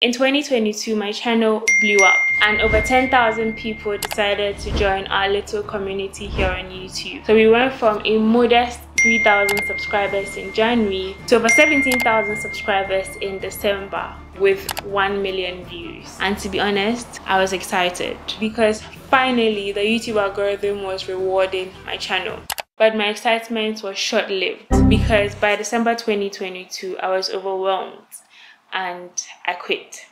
In 2022, my channel blew up and over 10,000 people decided to join our little community here on YouTube. So we went from a modest 3,000 subscribers in January to over 17,000 subscribers in December with 1 million views. And to be honest, I was excited because finally the YouTube algorithm was rewarding my channel. But my excitement was short-lived because by December 2022, I was overwhelmed and I quit.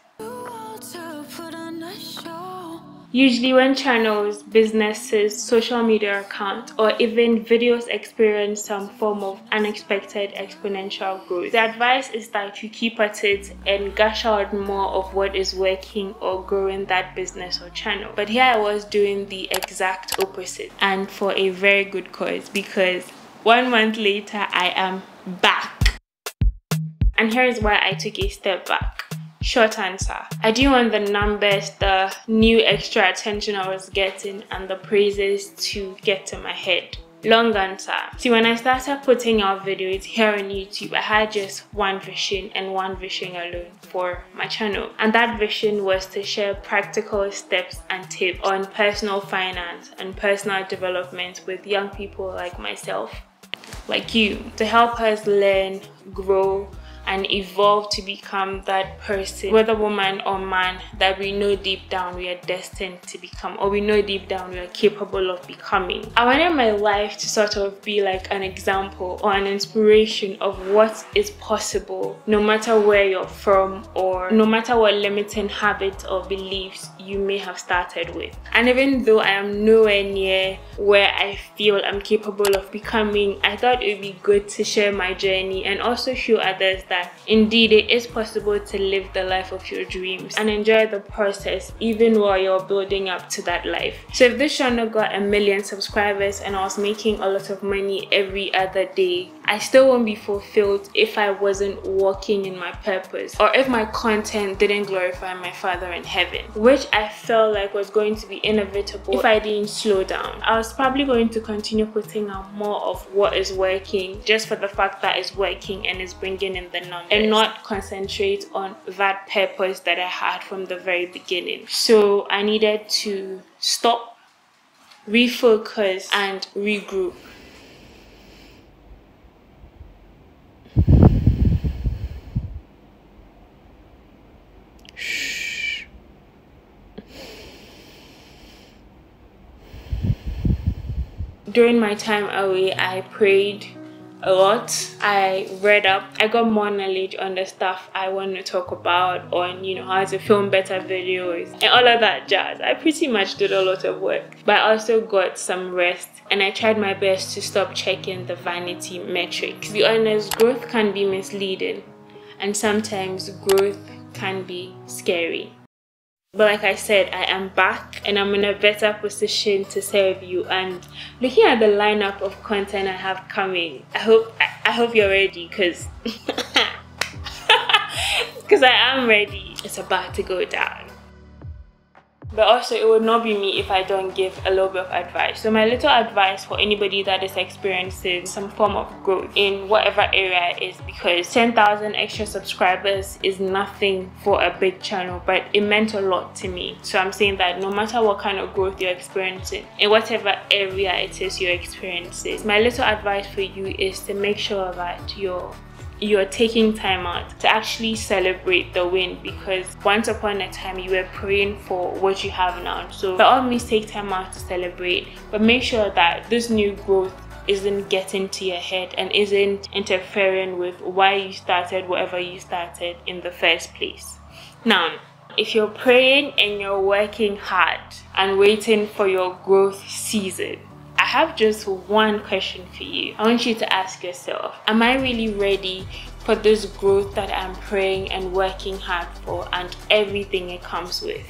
Usually when channels, businesses, social media accounts, or even videos experience some form of unexpected exponential growth, the advice is that you keep at it and gush out more of what is working or growing that business or channel. But here I was doing the exact opposite, and for a very good cause, because 1 month later I am back. And here is why I took a step back. Short answer: I didn't want the numbers, the new extra attention I was getting, and the praises to get to my head. Long answer: see, when I started putting out videos here on YouTube, I had just one vision and one vision alone for my channel. And that vision was to share practical steps and tips on personal finance and personal development with young people like myself, like you, to help us learn, grow, and evolve to become that person, whether woman or man, that we know deep down we are destined to become, or we know deep down we are capable of becoming. I wanted my life to sort of be like an example or an inspiration of what is possible, no matter where you're from or no matter what limiting habits or beliefs you may have started with. And even though I am nowhere near where I feel I'm capable of becoming, I thought it would be good to share my journey and also show others that indeed it is possible to live the life of your dreams and enjoy the process even while you're building up to that life. So if this channel got 1 million subscribers and I was making a lot of money every other day, I still won't be fulfilled if I wasn't walking in my purpose, or if my content didn't glorify my Father in heaven, which I felt like was going to be inevitable if I didn't slow down. I was probably going to continue putting out more of what is working just for the fact that it's working and it's bringing in the numbers, and not concentrate on that purpose that I had from the very beginning. So I needed to stop, refocus, and regroup. During my time away, I prayed a lot. I read up. I got more knowledge on the stuff I want to talk about, on how to film better videos and all of that jazz. I pretty much did a lot of work, but I also got some rest, and I tried my best to stop checking the vanity metrics. To be honest, growth can be misleading, and sometimes growth can be scary. But like I said, I am back and I'm in a better position to serve you. And looking at the lineup of content I have coming, I hope you're ready, because I am ready. It's about to go down. But also, it would not be me if I don't give a little bit of advice. So my little advice for anybody that is experiencing some form of growth in whatever area it is, because 10,000 extra subscribers is nothing for a big channel, but it meant a lot to me. So I'm saying that no matter what kind of growth you're experiencing, in whatever area it is you're experiencing, my little advice for you is to make sure that you're taking time out to actually celebrate the win, because once upon a time you were praying for what you have now. So by all means, take time out to celebrate, but make sure that this new growth isn't getting to your head and isn't interfering with why you started whatever you started in the first place. Now, if you're praying and you're working hard and waiting for your growth season, I have just one question for you. I want you to ask yourself, am I really ready for this growth that I'm praying and working hard for, and everything it comes with?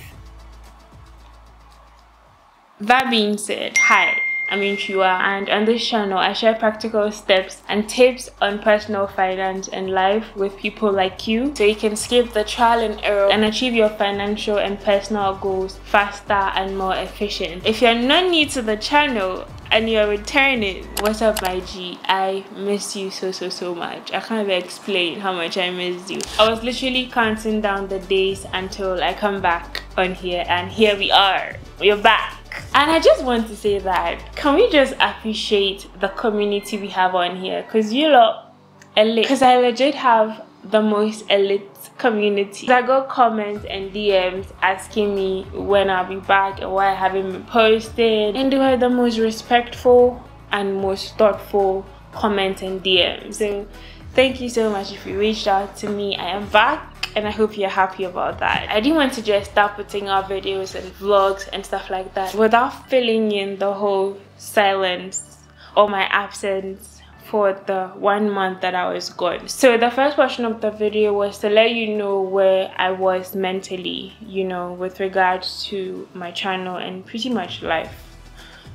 That being said, hi, I'm Antwiwaa, and on this channel I share practical steps and tips on personal finance and life with people like you, so you can skip the trial and error and achieve your financial and personal goals faster and more efficient. If you're not new to the channel, and you're returning. What's up, my G? I miss you so much. I can't even explain how much I miss you. I was literally counting down the days until I come back on here, and here we are. We're back. And I just want to say that, can we just appreciate the community we have on here? Because you lot elite. Because I legit have the most elite community. I got comments and DMs asking me when I'll be back and why I haven't been posting, and they were the most respectful and most thoughtful comments and DMs. So thank you so much if you reached out to me. I am back and I hope you're happy about that. I didn't want to just start putting out videos and vlogs and stuff like that without filling in the whole silence or my absence for the 1 month that I was gone. So the first portion of the video was to let you know where I was mentally, you know, with regards to my channel and pretty much life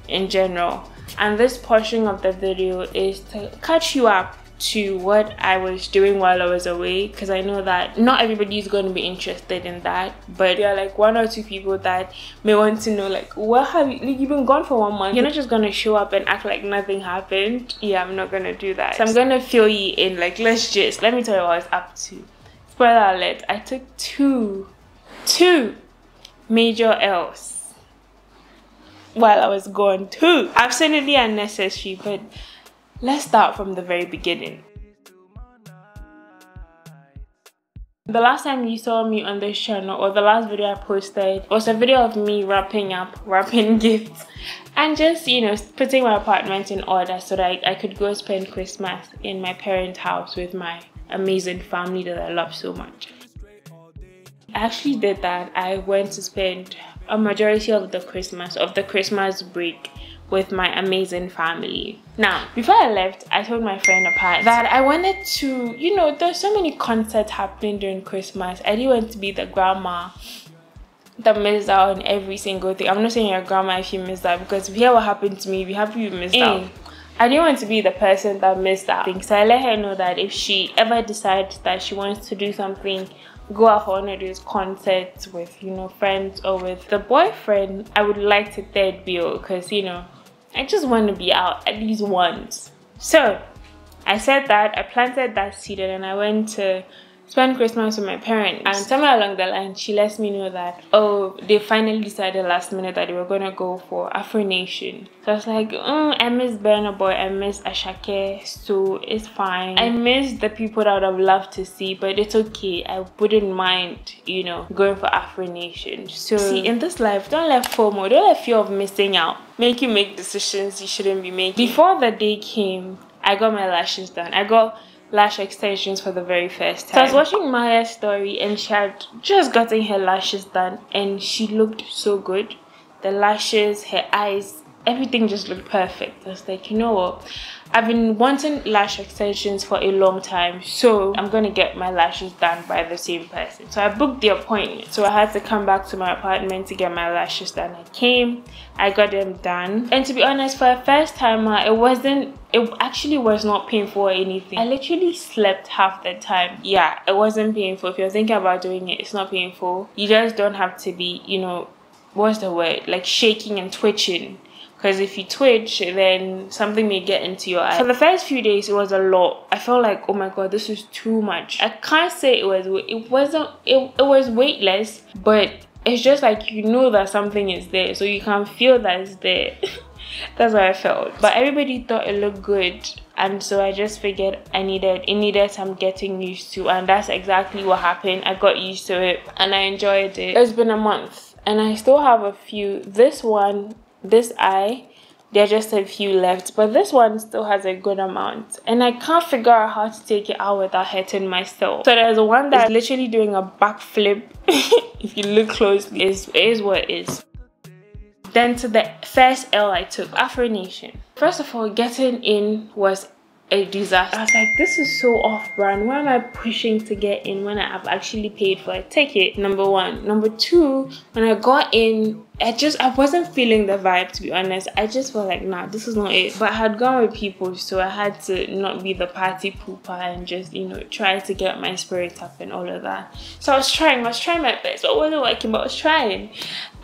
in general. And this portion of the video is to catch you up to what I was doing while I was away, because I know that not everybody is going to be interested in that, but there are like 1 or 2 people that may want to know, like, what have you, like, you've been gone for 1 month, you're not just gonna show up and act like nothing happened. Yeah, I'm not gonna do that. So I'm gonna fill you in, like, let me tell you what I was up to. Spoiler alert, I took two major L's while I was gone. 2 absolutely unnecessary, but let's start from the very beginning. The last time you saw me on this channel, or the last video I posted, was a video of me wrapping gifts and just, you know, putting my apartment in order so that I could go spend Christmas in my parents' house with my amazing family that I love so much. I actually did that. I went to spend a majority of the Christmas break with my amazing family. Now, before I left, I told my friend apart that I wanted to, you know, there's so many concerts happening during Christmas. I didn't want to be the grandma that missed out on every single thing. I'm not saying you're a grandma if you missed out, because if you hear what happened to me, be happy you missed out. I didn't want to be the person that missed out. So I let her know that if she ever decides that she wants to do something, go out for one of those concerts with, you know, friends or with the boyfriend, I would like to third wheel, because, you know, I just want to be out at least once. So I said that, I planted that seed, and I went to spend Christmas with my parents. And somewhere along the line, she lets me know that, oh, they finally decided last minute that they were gonna go for Afro Nation. So I was like, I miss Burna Boy, I miss Ashake, so it's fine. I miss the people that I would have loved to see, but it's okay. I wouldn't mind, you know, going for Afro Nation. So see, in this life, don't let FOMO, don't let fear of missing out make you make decisions you shouldn't be making. Before the day came, I got my lashes done. I got lash extensions for the very first time. So I was watching Maya's story, and she had just gotten her lashes done, and she looked so good. The lashes, her eyes, everything just looked perfect. I was like, you know what? I've been wanting lash extensions for a long time, so I'm gonna get my lashes done by the same person. So I booked the appointment. So I had to come back to my apartment to get my lashes done. I came, I got them done, and to be honest, for a first timer, it actually was not painful or anything. I literally slept half the time. Yeah, it wasn't painful. If you're thinking about doing it, it's not painful. You just don't have to be, you know, what's the word, like shaking and twitching. Because if you twitch, then something may get into your eye. For the first few days, it was a lot. I felt like, oh my god, this is too much. I can't say it was weightless, but it's just like, you know that something is there, so you can feel that it's there. That's what I felt. But everybody thought it looked good, and so I just figured it needed some getting used to, and that's exactly what happened. I got used to it and I enjoyed it. It's been a month and I still have a few. This eye, there are just a few left, but this one still has a good amount, and I can't figure out how to take it out without hurting myself. So there's one that's literally doing a backflip. If you look closely, it is what it is. Then to the first L I took, Afro Nation. First of all, getting in was a disaster. I was like, this is so off-brand. Why am I pushing to get in when I have actually paid for a ticket? Number one. Number two, when I got in, I wasn't feeling the vibe, to be honest. I just felt like, nah, this is not it. But I had gone with people, so I had to not be the party pooper and just, you know, try to get my spirit up and all of that. So I was trying my best, but it wasn't working, but I was trying.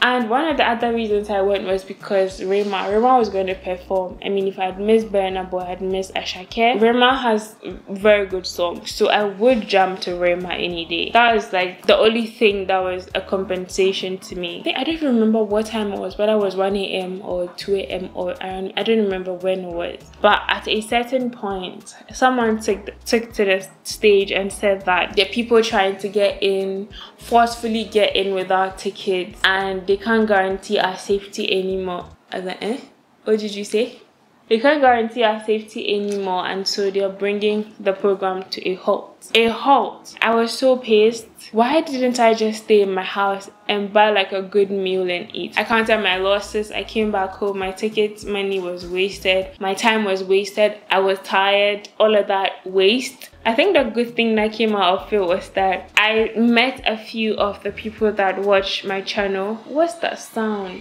And one of the other reasons I went was because Rema was going to perform. I mean, if I had missed Burna Boy, I had missed Ashake. Rema has very good songs, so I would jump to Rema any day. That was like the only thing that was a compensation to me. I don't even remember what time it was, whether it was 1 a.m. or 2 a.m. or around, I don't remember when it was. But at a certain point, someone took to the stage and said that there are people trying to get in, forcefully get in without tickets, and they can't guarantee our safety anymore. I was like, what did you say? They can't guarantee our safety anymore, and so they're bringing the program to a halt. A halt. I was so pissed. Why didn't I just stay in my house and buy like a good meal and eat? I counted my losses. I came back home. My ticket money was wasted. My time was wasted. I was tired. All of that waste. I think the good thing that came out of it was that I met a few of the people that watch my channel. What's that sound?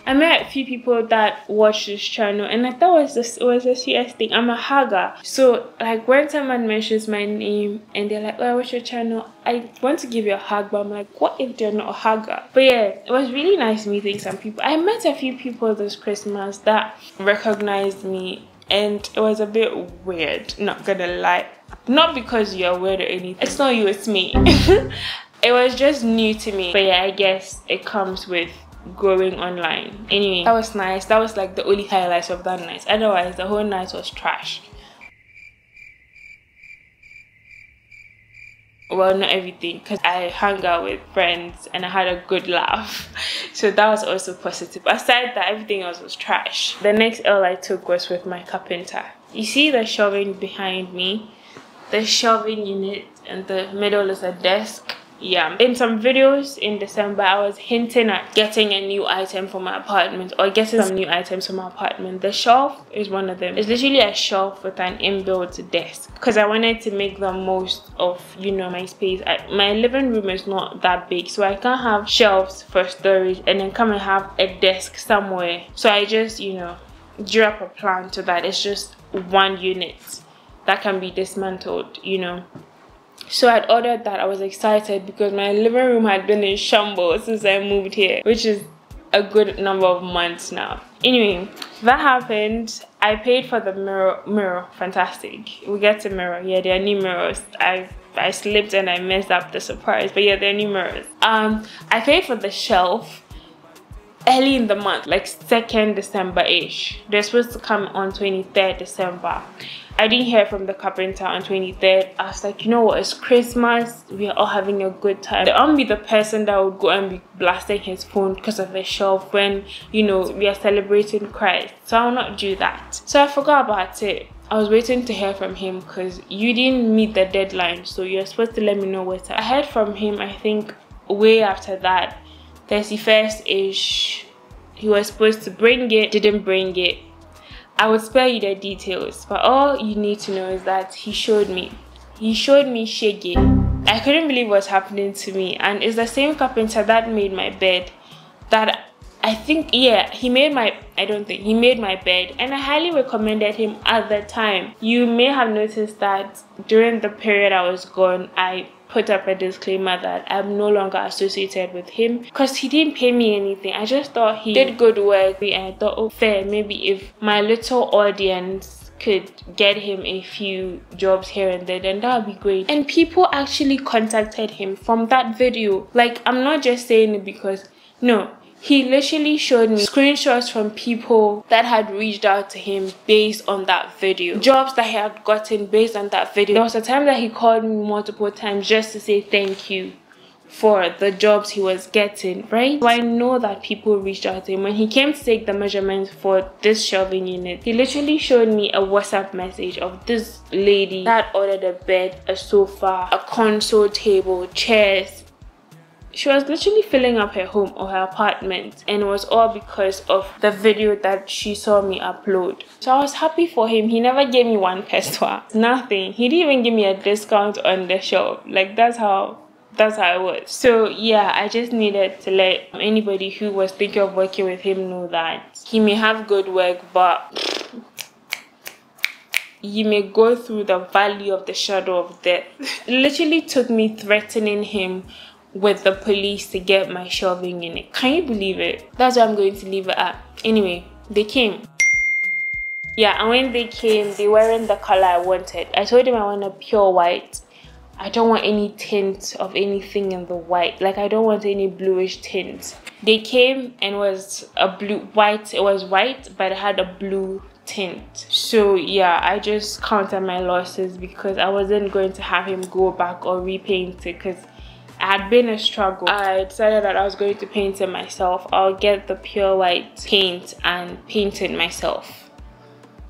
I met a few people that watch this channel, and I thought it was a serious thing. I'm a hugger, so like when someone mentions my name and they're like, "Oh, I watch your channel," I want to give you a hug, but I'm like, what if they're not a hugger? But yeah, it was really nice meeting some people. I met a few people this Christmas that recognized me, and it was a bit weird, not gonna lie. Not because you're weird or anything. It's not you, it's me. It was just new to me. But yeah, I guess it comes with going online. Anyway, that was nice. That was like the only highlights of that night. Otherwise, the whole night was trash. Well, not everything, because I hung out with friends and I had a good laugh. So that was also positive. Aside that, everything else was trash. The next L I took was with my carpenter. You see the shelving behind me? The shelving unit in the middle is a desk. Yeah, in some videos in December, I was hinting at getting a new item for my apartment, or getting some new items for my apartment. The shelf is one of them. It's literally a shelf with an inbuilt desk, because I wanted to make the most of, you know, my space. My living room is not that big, so I can't have shelves for storage and then come and have a desk somewhere. So I just, you know, drew up a plan to that. It's just one unit that can be dismantled, you know. So I'd ordered that. I was excited because my living room had been in shambles since I moved here, which is a good number of months now. Anyway, that happened. I paid for the mirror. Fantastic. We get to mirror. Yeah, there are new mirrors. I slipped and I messed up the surprise, but yeah, there are new mirrors. I paid for the shelf early in the month, like 2nd December-ish. They're supposed to come on 23rd December. I didn't hear from the carpenter on 23rd. I was like, you know what, it's Christmas, we are all having a good time. I won't be the person that would go and be blasting his phone because of a shelf when, you know, we are celebrating Christ. So I will not do that. So I forgot about it. I was waiting to hear from him because you didn't meet the deadline, so you're supposed to let me know what's up. I heard from him, I think, way after that. 31st-ish. He was supposed to bring it, didn't bring it. I would spare you the details, but all you need to know is that he showed me shaggy. I couldn't believe what's happening to me, and it's the same carpenter that made my bed. That I think, yeah, he made my bed, and I highly recommended him at the time. You may have noticed that during the period I was gone, I put up a disclaimer that I'm no longer associated with him because he didn't pay me anything. I just thought he did good work, and I thought, oh, fair, maybe if my little audience could get him a few jobs here and there, then that would be great. And people actually contacted him from that video. Like, I'm not just saying it because, no, he literally showed me screenshots from people that had reached out to him based on that video. Jobs that he had gotten based on that video. There was a time that he called me multiple times just to say thank you for the jobs he was getting, right? So I know that people reached out to him. When he came to take the measurements for this shelving unit, he literally showed me a WhatsApp message of this lady that ordered a bed, a sofa, a console table, chairs. She was literally filling up her home or her apartment, and it was all because of the video that she saw me upload. So I was happy for him. He never gave me one peso, nothing. He didn't even give me a discount on the shop. Like, that's how it was. So yeah, I just needed to let anybody who was thinking of working with him know that he may have good work, but you may go through the valley of the shadow of death. It literally took me threatening him with the police to get my shelving unit. Can you believe it? That's where I'm going to leave it at. Anyway, they came. Yeah, and when they came, they weren't the color I wanted. I told them I want a pure white. I don't want any tint of anything in the white. Like, I don't want any bluish tint. They came and it was a white. It was white, but it had a blue tint. So yeah, I just counted my losses because I wasn't going to have him go back or repaint it because it had been a struggle. I decided that I was going to paint it myself. I'll get the pure white paint and paint it myself.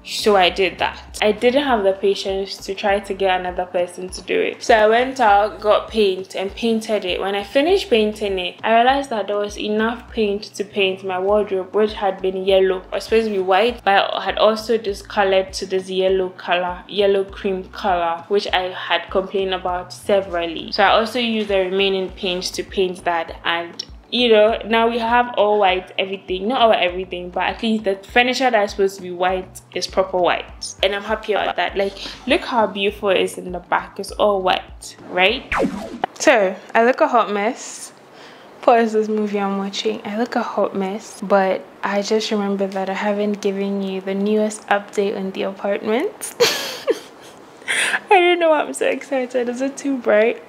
So I did that. I didn't have the patience to try to get another person to do it. So I went out, got paint and painted it. When I finished painting it, I realized that there was enough paint to paint my wardrobe, which had been yellow. It was supposed to be white, but I had also discolored to this yellow color, yellow cream color, which I had complained about severally. So I also used the remaining paints to paint that, and you know, now we have all white everything. Not all everything, but at least the furniture that's supposed to be white is proper white, and I'm happy about that. Like, look how beautiful it is in the back. It's all white, right? So I look a hot mess. Pause this movie I'm watching. I look a hot mess, but I just remember that I haven't given you the newest update on the apartment. I don't know why I'm so excited. Is it too bright?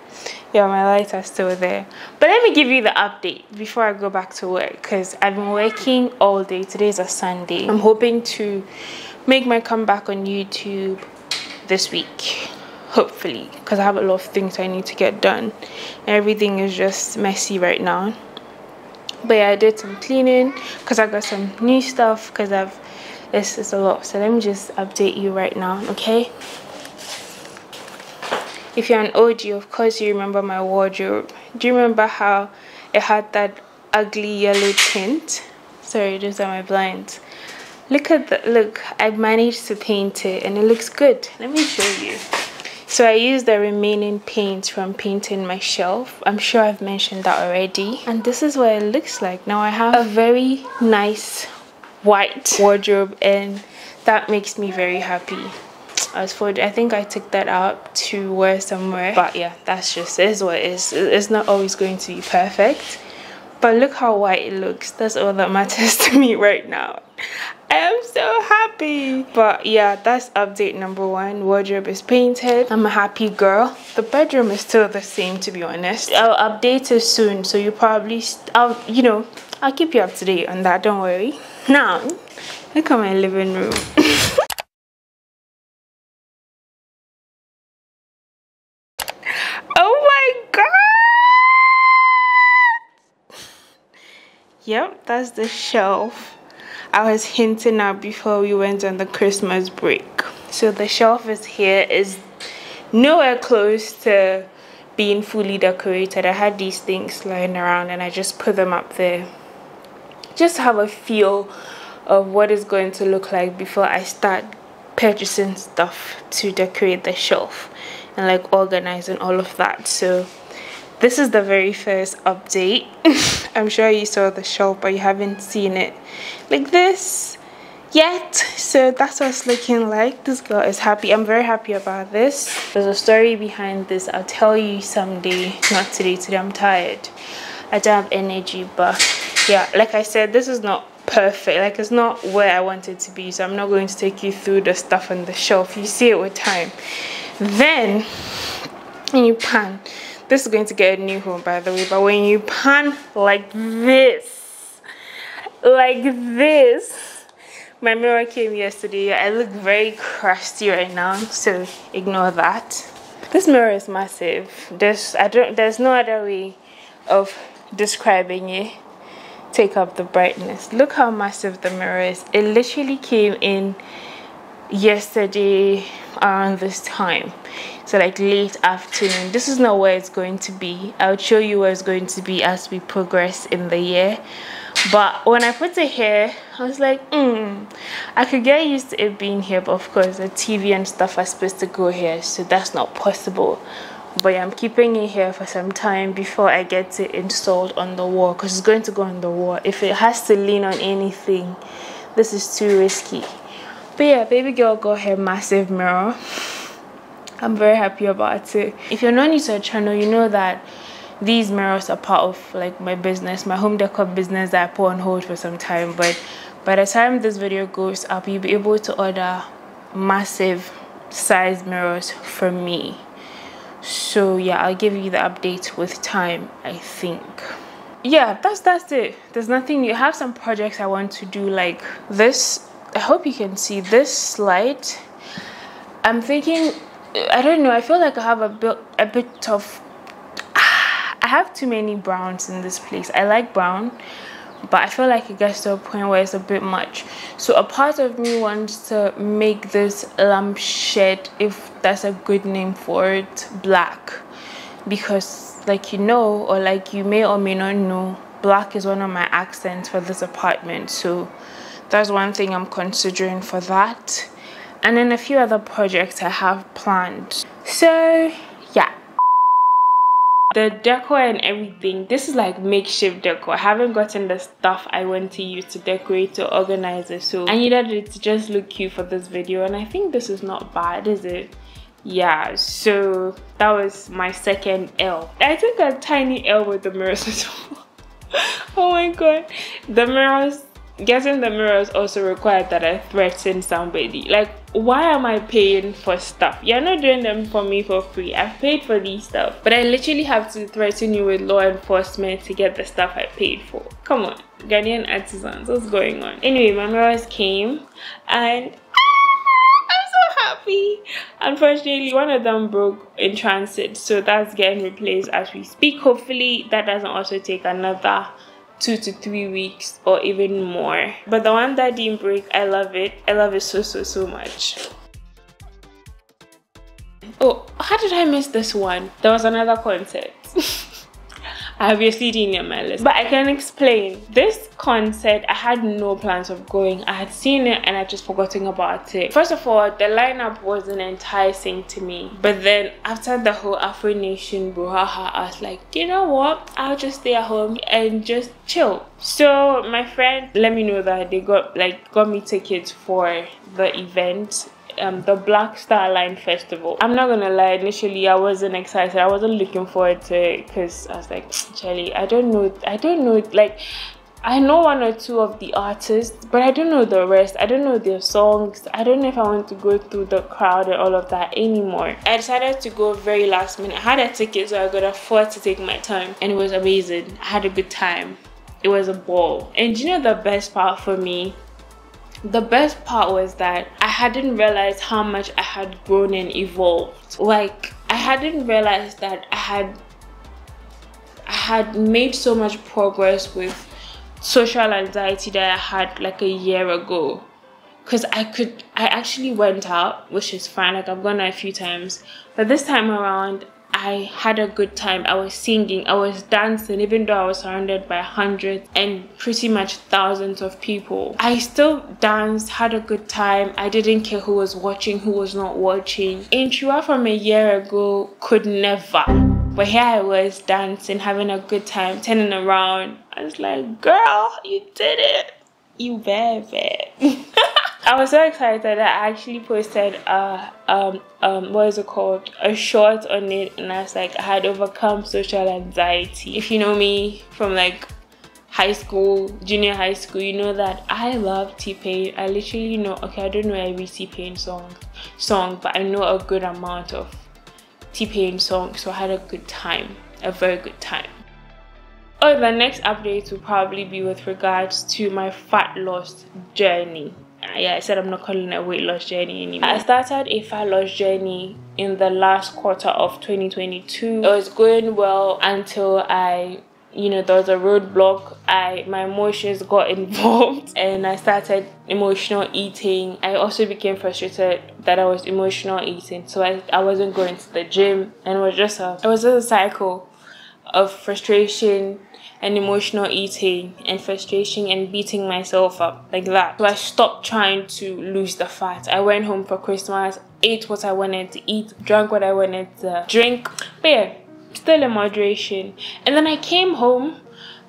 Yeah, my lights are still there. But let me give you the update before I go back to work, because I've been working all day. Today's a Sunday. I'm hoping to make my comeback on YouTube this week, hopefully, because I have a lot of things I need to get done. Everything is just messy right now. But yeah, I did some cleaning because I got some new stuff because it's a lot. So let me just update you right now, okay? If you're an OG, of course you remember my wardrobe. Do you remember how it had that ugly yellow tint? Sorry, those are my blinds. Look at the look. I've managed to paint it and it looks good. Let me show you. So I used the remaining paint from painting my shelf. I'm sure I've mentioned that already. And this is what it looks like. Now I have a very nice white wardrobe and that makes me very happy. As for, I think I took that out to wear somewhere, but yeah, that's just is what it is. It's not always going to be perfect, but look how white it looks. That's all that matters to me right now. I am so happy. But yeah, that's update number 1. Wardrobe is painted. I'm a happy girl. The bedroom is still the same, to be honest. I'll update it soon, so you probably I'll keep you up to date on that, don't worry. Now look at my living room. Yep, that's the shelf I was hinting at before we went on the Christmas break. So the shelf is here. Is nowhere close to being fully decorated. I had these things lying around and I just put them up there just to have a feel of what it's going to look like before I start purchasing stuff to decorate the shelf and like organizing all of that. So this is the very first update. I'm sure you saw the shelf, but you haven't seen it like this yet. So that's what it's looking like. This girl is happy. I'm very happy about this. There's a story behind this. I'll tell you someday. Not today. Today I'm tired. I don't have energy, but yeah, like I said, this is not perfect. Like, it's not where I want it to be, so I'm not going to take you through the stuff on the shelf. You see it with time. Then when you pan, this is going to get a new home, by the way, but when you pan like this, my mirror came yesterday. I look very crusty right now, so ignore that. This mirror is massive. There's no other way of describing it. Take up the brightness. Look how massive the mirror is. It literally came in yesterday around this time, so like late afternoon. This is not where it's going to be. I'll show you where it's going to be as we progress in the year. But when I put it here, I was like, I could get used to it being here, but of course the TV and stuff are supposed to go here, so that's not possible. But yeah, I'm keeping it here for some time before I get it installed on the wall, because it's going to go on the wall. If it has to lean on anything, this is too risky. But yeah, baby girl got her massive mirror. I'm very happy about it. If you're not new to the channel, you know that these mirrors are part of like my business, my home decor business that I put on hold for some time. But by the time this video goes up, you'll be able to order massive size mirrors from me. So yeah, I'll give you the update with time, I think. Yeah, that's it. There's nothing new. I have some projects I want to do, like this. I hope you can see this slide. I'm thinking, I don't know, I feel like I have a bit of I have too many browns in this place. I like brown, but I feel like it gets to a point where it's a bit much. So a part of me wants to make this lampshade, if that's a good name for it, black, because like you know, or like you may or may not know, black is one of my accents for this apartment. So that's one thing I'm considering for that, and then a few other projects I have planned. So yeah, the decor and everything, this is like makeshift decor. I haven't gotten the stuff I want to use to decorate or organize it, so I needed it to just look cute for this video, and I think this is not bad, is it? Yeah, so that was my second L. I took a tiny L with the mirrors as well. Oh my god, the mirrors, getting the mirrors also required that I threaten somebody. Like, why am I paying for stuff? You're not doing them for me for free. I've paid for these stuff, but I literally have to threaten you with law enforcement to get the stuff I paid for. Come on, Ghanaian artisans, what's going on? Anyway, my mirrors came and happy. Unfortunately, one of them broke in transit, so that's getting replaced as we speak. Hopefully that doesn't also take another 2 to 3 weeks or even more. But the one that didn't break, I love it. I love it so much. Oh, how did I miss this one? There was another concert. I obviously didn't get my list, but I can explain. This concert, I had no plans of going. I had seen it and I just forgotten about it. First of all, the lineup wasn't enticing to me, but then after the whole Afro Nation brouhaha, I was like, you know what, I'll just stay at home and just chill. So my friend let me know that they got me tickets for the event, the Black Star Line Festival. I'm not gonna lie, initially I wasn't excited. I wasn't looking forward to it because I was like, Charlie, I don't know, like I know 1 or 2 of the artists, but I don't know the rest. I don't know their songs. I don't know if I want to go through the crowd and all of that anymore. I decided to go very last minute. I had a ticket, so I could afford to take my time, and it was amazing. I had a good time. It was a ball. And you know the best part for me? The best part was that I hadn't realized how much I had grown and evolved. Like, I hadn't realized that I had made so much progress with social anxiety that I had like a year ago. Because I actually went out, which is fine, like I've gone out a few times, but this time around I had a good time. I was singing, I was dancing, even though I was surrounded by hundreds and pretty much thousands of people. I still danced, had a good time. I didn't care who was watching, who was not watching. Antwiwaa from a year ago could never. But here I was dancing, having a good time, turning around. I was like, girl, you did it. You baby. I was so excited that I actually posted what is it called, a short on it, and I was like, I had overcome social anxiety. If you know me from like high school, junior high school, you know that I love T-Pain. I literally know, okay, I don't know every T-Pain song, but I know a good amount of T-Pain songs, so I had a good time, a very good time. Oh, the next update will probably be with regards to my fat loss journey. Yeah, I said I'm not calling it a weight loss journey anymore. I started a fat loss journey in the last quarter of 2022. It was going well until there was a roadblock. My emotions got involved and I started emotional eating. I also became frustrated that I was emotional eating, so I wasn't going to the gym, and it was just a cycle of frustration and emotional eating and frustration and beating myself up like that. So I stopped trying to lose the fat. I went home for Christmas, ate what I wanted to eat, drank what I wanted to drink, but yeah, still in moderation. And then I came home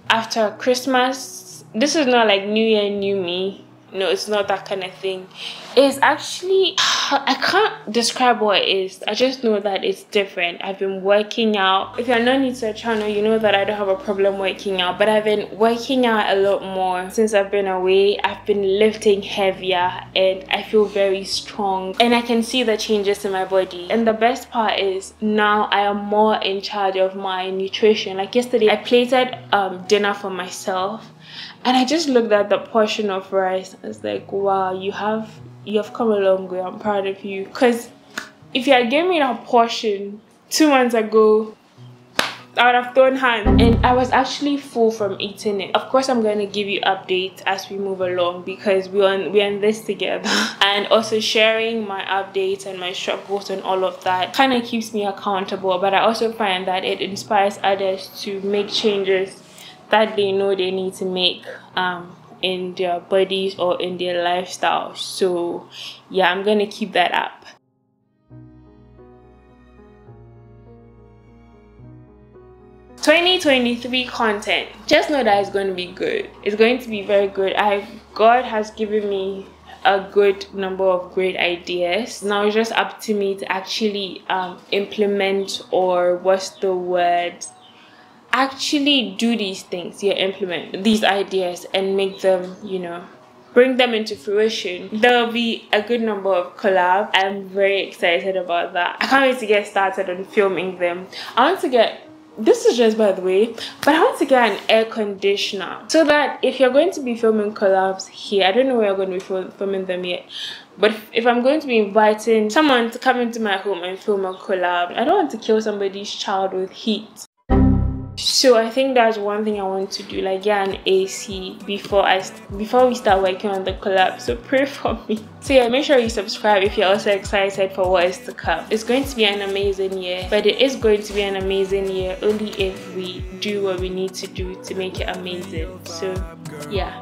after Christmas. This is not like New Year, New Me. No, it's not that kind of thing. It's actually I can't describe what it is. I just know that it's different. I've been working out. If you're not new to the channel, you know that I don't have a problem working out, but I've been working out a lot more since I've been away. I've been lifting heavier and I feel very strong, and I can see the changes in my body. And the best part is now I am more in charge of my nutrition. Like yesterday, I plated dinner for myself, and I just looked at the portion of rice. I was like, wow, you have come a long way. I'm proud of you. Because if you had given me that portion 2 months ago, I would have thrown hands. And I was actually full from eating it. Of course, I'm going to give you updates as we move along, because we're in this together. And also sharing my updates and my struggles and all of that kind of keeps me accountable. But I also find that it inspires others to make changes that they know they need to make in their bodies or in their lifestyle. So yeah, I'm gonna keep that up. "2023 content, just know that it's going to be good. It's going to be very good. God has given me a good number of great ideas. Now it's just up to me to actually implement, or what's the word, actually do these things. Yeah, implement these ideas and make them, you know, bring them into fruition. There'll be a good number of collabs. I'm very excited about that. I can't wait to get started on filming them. I want to get, this is just by the way, but I want to get an air conditioner, so that if you're going to be filming collabs here, I don't know where you're going to be filming them yet, but if I'm going to be inviting someone to come into my home and film a collab, I don't want to kill somebody's child with heat. So I think that's one thing I want to do, like get an AC before we start working on the collab. So pray for me. So yeah, make sure you subscribe if you're also excited for what is to come. It's going to be an amazing year, but it is going to be an amazing year only if we do what we need to do to make it amazing. So yeah.